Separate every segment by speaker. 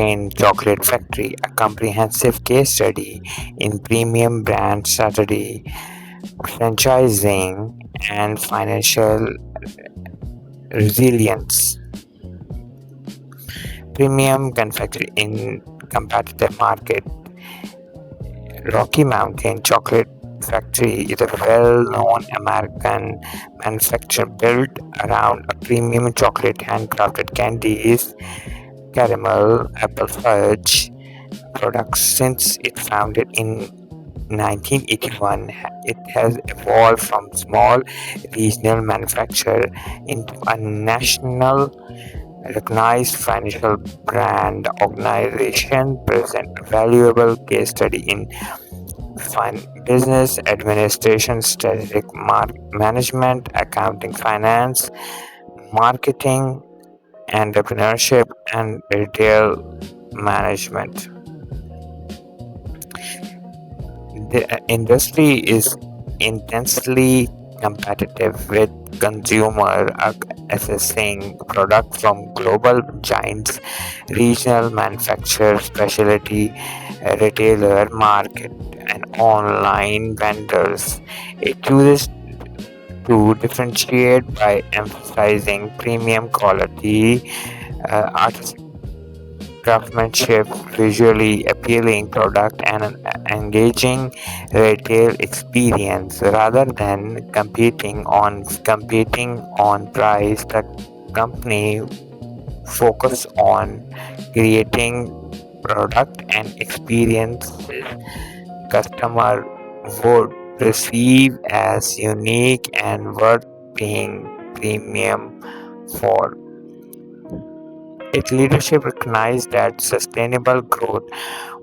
Speaker 1: Mountain Chocolate Factory, a comprehensive case study in premium brand strategy, franchising, and financial resilience. Premium confectionery in competitive market. Rocky Mountain Chocolate Factory is a well-known American manufacturer built around a premium chocolate, handcrafted candies, caramel, apple fudge products. Since it founded in 1981, it has evolved from small regional manufacturer into a national recognized financial brand organization. Present a valuable case study in business administration, strategic management, accounting, finance, marketing, entrepreneurship, and retail management. The industry is intensely competitive, with consumer accessing products from global giants, regional manufacturers, specialty retailer market, and online vendors. It chooses to differentiate by emphasizing premium quality, artistic craftsmanship, visually appealing product, and an engaging retail experience. Rather than competing on price, the company focus on creating product and experiences customer would perceive as unique and worth paying premium for. Its leadership recognized that sustainable growth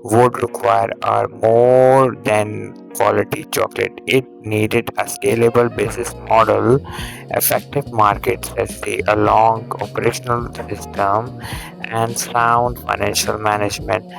Speaker 1: would require more than quality chocolate. It needed a scalable business model, effective market strategy, a long operational system, and sound financial management.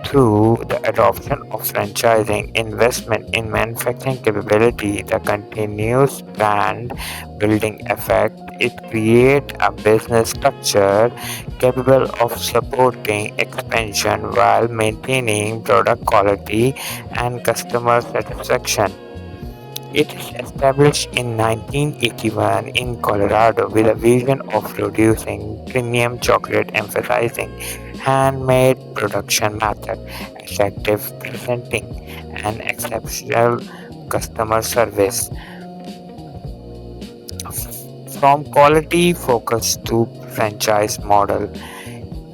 Speaker 1: Through the adoption of franchising, investment in manufacturing capability, the continuous brand building effect, it creates a business structure capable of supporting expansion while maintaining product quality and customer satisfaction. It is established in 1981 in Colorado with a vision of producing premium chocolate, emphasizing handmade production method, attractive presenting, and exceptional customer service. From quality focus to franchise model.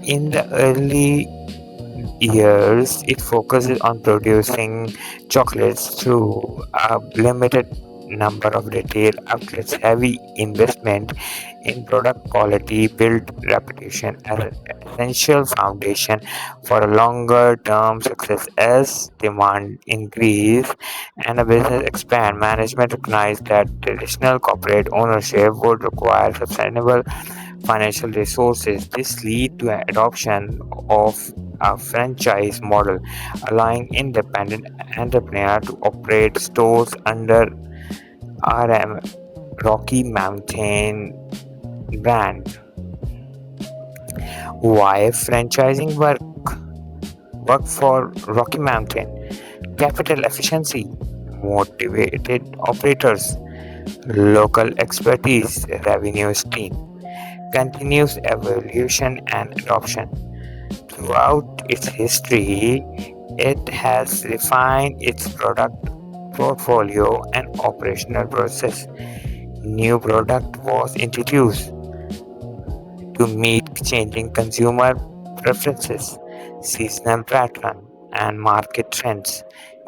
Speaker 1: In the early years, it focuses on producing chocolates through a limited number of retail outlets. Heavy investment in product quality build reputation as an essential foundation for a longer term success. As demand increase and a business expand, management recognized that traditional corporate ownership would require sustainable financial resources. This lead to an adoption of a franchise model, allowing independent entrepreneur to operate stores under RM Rocky Mountain brand. Why franchising work for Rocky Mountain? Capital efficiency, motivated operators, local expertise, revenue stream, continuous evolution and adoption. Throughout its history, it has refined its product portfolio and operational process. New product was introduced to meet changing consumer preferences, seasonal pattern, and market trends.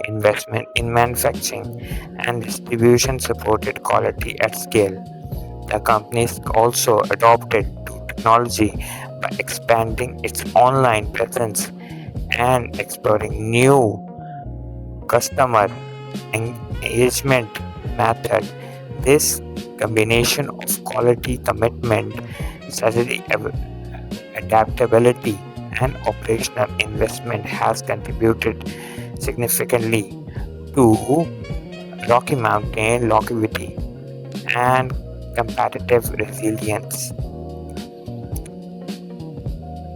Speaker 1: Investment in manufacturing and distribution supported quality at scale. The company also adopted to technology by expanding its online presence and exploring new customer engagement method. This combination of quality commitment, strategy adaptability, and operational investment has contributed significantly to Rocky Mountain longevity and competitive resilience.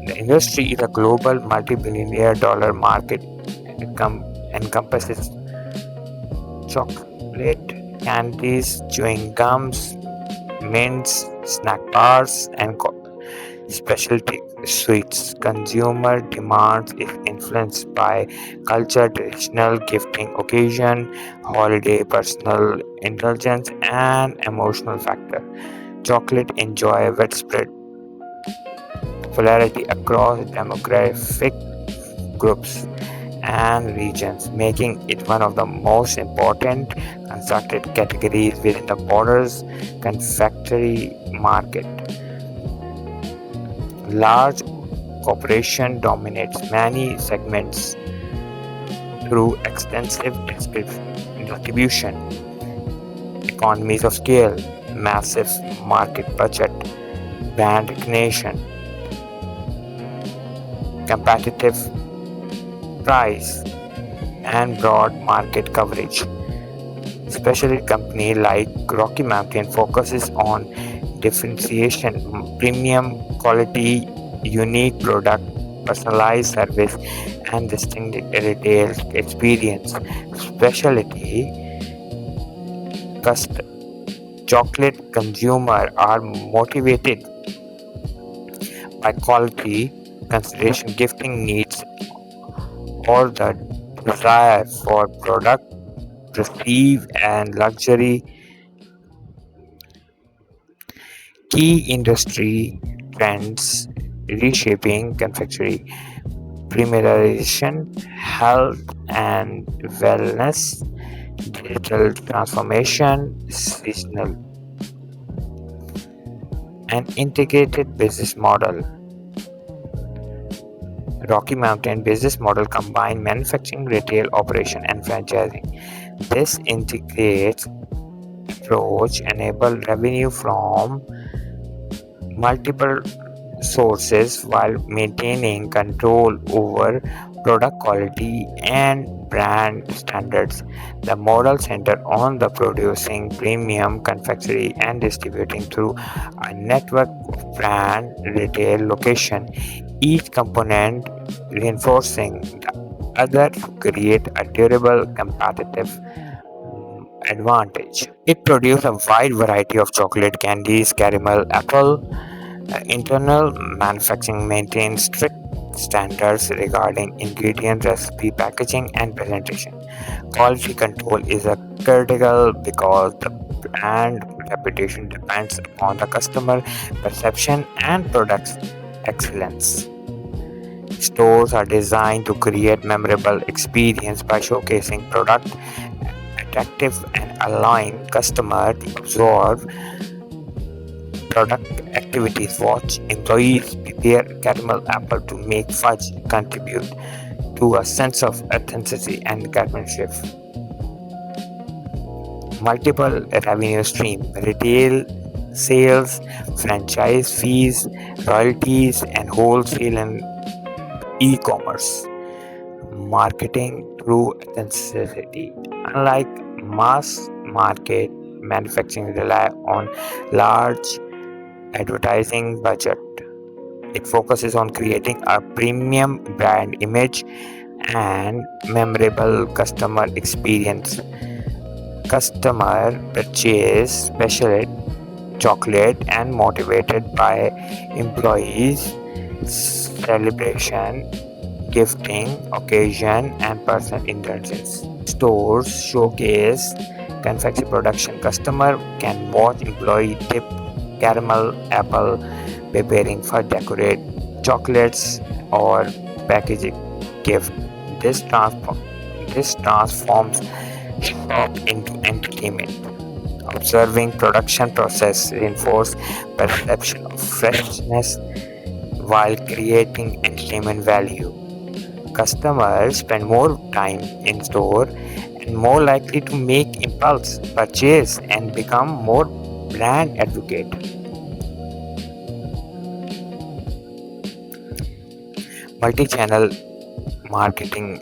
Speaker 1: The industry is a global multi-billion-dollar market. Encompasses chocolate, candies, chewing gums, mints, snack bars, and specialty sweets. Consumer demand is influenced by culture, traditional gifting occasion, holiday, personal indulgence, and emotional factor. Chocolate enjoy widespread popularity across demographic groups and regions, making it one of the most important constructed categories within the borders confectionery market. Large corporation dominates many segments through extensive distribution, economies of scale, massive market budget, brand recognition, competitive price, and broad market coverage. Especially company like Rocky Mountain focuses on differentiation, premium quality, unique product, personalized service, and distinct retail experience. Specialty chocolate consumer are motivated by quality, consideration, gifting needs, or the desire for product prestige and luxury. Key industry trends reshaping confectionery, premiumization, health and wellness, digital transformation, seasonal, and integrated business model. Rocky Mountain business model combine manufacturing, retail operation, and franchising. This integrates approach enable revenue from multiple sources while maintaining control over product quality and brand standards. The model center on the producing premium confectionery and distributing through a network of brand retail location, each component reinforcing the other to create a durable competitive advantage. It produces a wide variety of chocolate, candies, caramel, apple. Internal manufacturing maintains strict standards regarding ingredient, recipe, packaging, and presentation. Quality control is a critical because the brand reputation depends upon the customer perception and product excellence. Stores are designed to create memorable experience by showcasing product attractive and allowing customer to absorb product activities. Watch employees prepare caramel apple to make fudge contribute to a sense of authenticity and craftsmanship. Multiple revenue stream, retail sales, franchise fees, royalties, and wholesale and e-commerce. Marketing through authenticity. Unlike mass market manufacturing rely on large advertising budget, it focuses on creating a premium brand image and memorable customer experience. Customer purchase special chocolate and motivated by employees, celebration, gifting, occasion, and personal indulgence. Stores showcase confectionery production. Customer can watch employee dip caramel apple preparing for decorate chocolates or packaging gift. This transforms shop into entertainment. Observing production process reinforce perception of freshness while creating entertainment value. Customers spend more time in store and more likely to make impulse purchase and become more brand advocate. Multi-channel marketing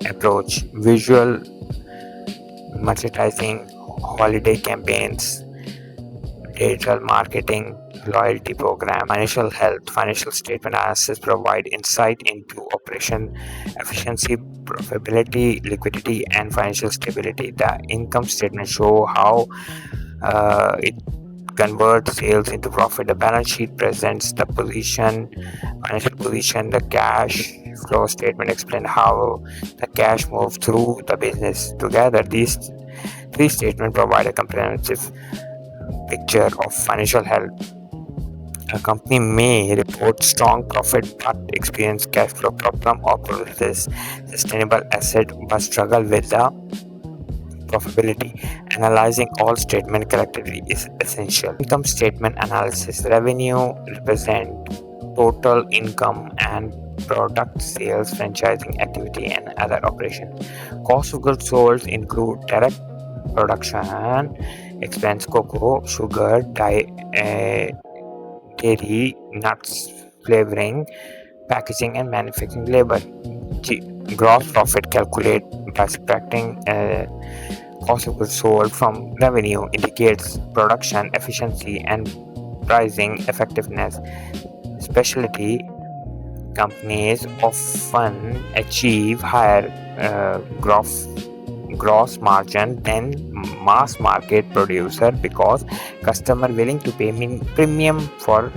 Speaker 1: approach, visual merchandising, holiday campaigns, digital marketing, loyalty program, financial health. Financial statement analysis provide insight into operation efficiency, profitability, liquidity, and financial stability. The income statement show how it converts sales into profit. The balance sheet presents the financial position. The cash flow statement explains how the cash moves through the business. Together, these three statements provide a comprehensive picture of financial health. A company may report strong profit but experience cash flow problem or possess sustainable asset but struggle with the profitability. Analyzing all statements collectively is essential. Income statement analysis. Revenue represent total income and product sales, franchising activity, and other operations. Cost of goods sold include direct production expense, cocoa, sugar, dairy, nuts, flavoring, packaging, and manufacturing labor. Gross profit calculate by subtracting cost of goods sold from revenue indicates production efficiency and pricing effectiveness. Specialty companies often achieve higher gross margin than mass market producer because customer willing to pay premium for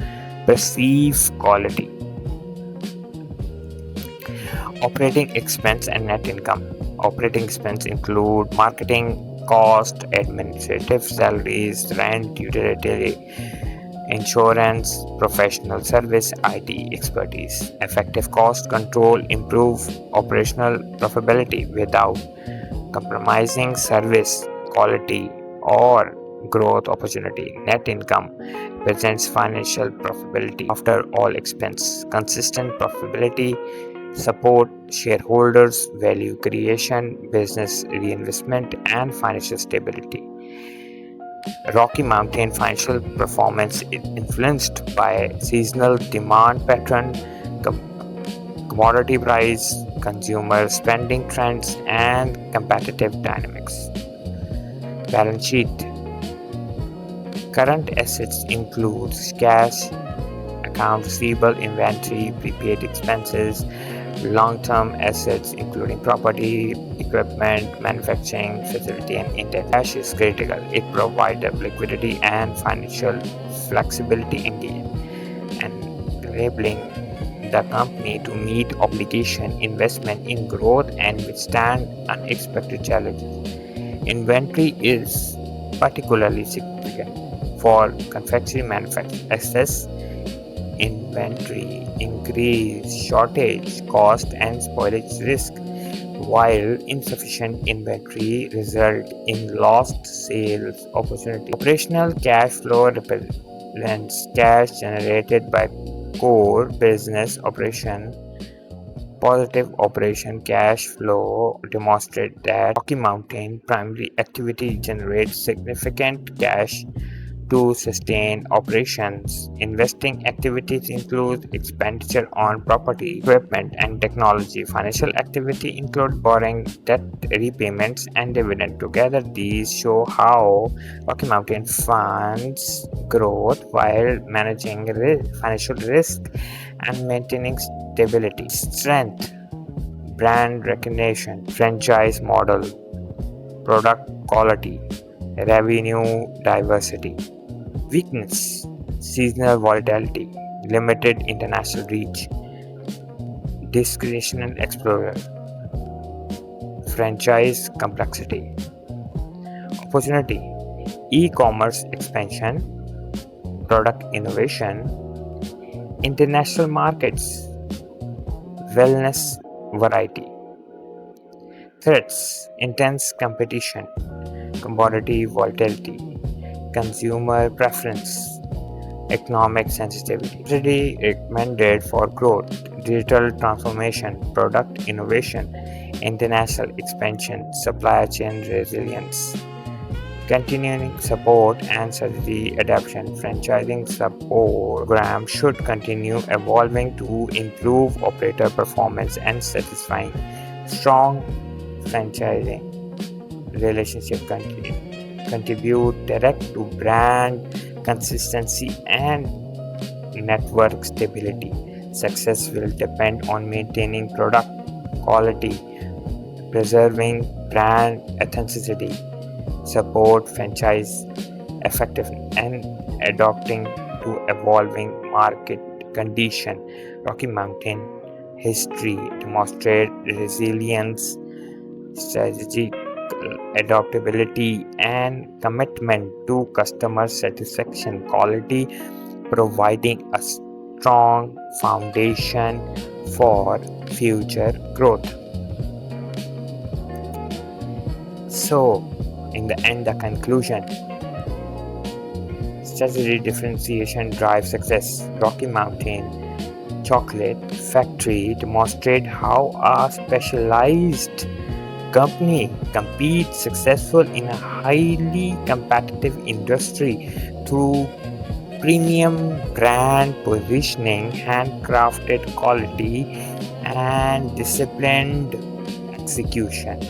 Speaker 1: perceived quality. Operating expense and net income. Operating expense include marketing cost, administrative salaries, rent, utility, insurance, professional service, IT expertise. Effective cost control improve operational profitability without compromising service quality or growth opportunity. Net income presents financial profitability after all expense. Consistent profitability support shareholders, value creation, business reinvestment, and financial stability. Rocky Mountain financial performance is influenced by seasonal demand pattern, commodity price, consumer spending trends, and competitive dynamics. Balance sheet. Current assets include cash, account receivable, inventory, prepaid expenses. Long-term assets including property, equipment, manufacturing facility, and intangible. Cash is critical. It provides liquidity and financial flexibility and enabling the company to meet obligation, investment in growth, and withstand unexpected challenges. Inventory is particularly significant for confectionery manufacturing. Excess inventory increase shortage cost and spoilage risk, while insufficient inventory result in lost sales opportunity. Operational cash flow represents cash generated by core business operation. Positive operation cash flow demonstrate that Rocky Mountain primary activity generates significant cash to sustain operations. Investing activities include expenditure on property, equipment, and technology. Financial activity include borrowing, debt repayments, and dividend. Together, these show how Rocky Mountain funds growth while managing financial risk and maintaining stability. Strength, brand recognition, franchise model, product quality, revenue diversity. Weakness, seasonal volatility, limited international reach, discretionary explorer, franchise complexity. Opportunity, e-commerce expansion, product innovation, international markets, wellness variety. Threats, intense competition, commodity volatility, consumer preference, economic sensitivity. Strategy recommended for growth, digital transformation, product innovation, international expansion, supply chain resilience. Continuing support and strategy adoption. Franchising support program should continue evolving to improve operator performance and satisfying. Strong franchising relationship contribute direct to brand consistency, and network stability. Success will depend on maintaining product quality, preserving brand authenticity, support franchise effectively, and adapting to evolving market condition. Rocky Mountain history demonstrate resilience, strategic adaptability, and commitment to customer satisfaction quality, providing a strong foundation for future growth. So, in the end, the conclusion: strategy differentiation drives success. Rocky Mountain Chocolate Factory demonstrate how a specialized company competes successful in a highly competitive industry through premium brand positioning, handcrafted quality, and disciplined execution.